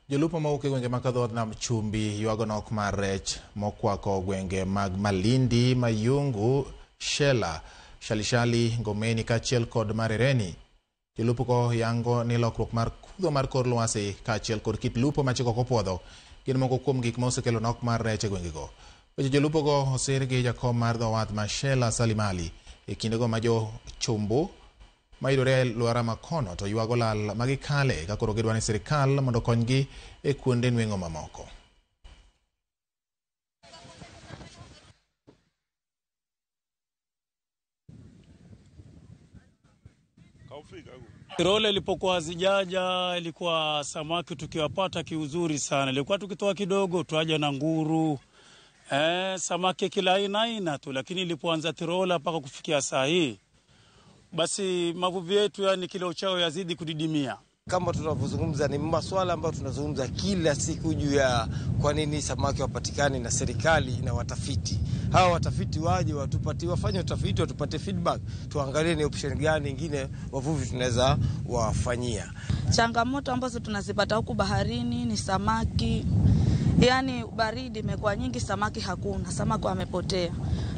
Jolupo mauke gwenge makadhod nam chumbi yuago nok mar rech mokwako gwenge mag Malindi, Mayungu, Shela, Shalishali, Ngomeni kachiel kod Marereni. Jolupo ko yango ni lokruok mar kudho mar kor lwasi kachiel kod kit lupo machiko kopodho gin moko kuom gik mosekelo nok mar rech e gwengego. Weche jolupo go osir gi jakom mar dho wath ma Shela Salimali e kindego ma jo chumbu mayudore luara makono to yuago lal magikale ka koro gidwani sirikal mondo konygi e kuonde nweng'o mamoko. Role ilipokuwa hazijaja ilikuwa samaki tukiwapata kiuzuri sana. Ilikuwa tukitoa kidogo tuaje na nguru. Samaki kila aina tu, lakini ilipoanza tirola mpaka kufikia saa hii basi mavuvi yetu yani kilo chao yazidi kudidimia. Kama tunavyozungumza ni masuala ambayo tunazungumza kila siku juu ya kwa nini samaki wapatikani, na serikali na watafiti. Hawa watafiti waje wafanye utafiti, watupate feedback, tuangalie ni option gani nyingine wavuvi tunaweza wafanyia. Changamoto ambazo tunazipata huku baharini ni samaki. Yani baridi imekuwa nyingi, samaki hakuna, samaki wamepotea.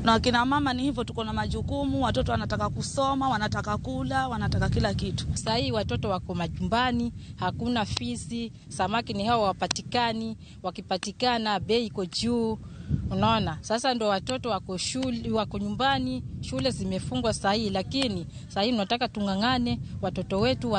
Na wakina mama ni hivyo, tuko na majukumu, watoto wanataka kusoma, wanataka kula, wanataka kila kitu. Sasa hii watoto wako majumbani, hakuna fizi, samaki ni hao wapatikani, wakipatikana bei iko juu. Unaona? Sasa ndo watoto wako shule, wako nyumbani, shule zimefungwa sasa hii, lakini sasa hii tunataka tungangane watoto wetu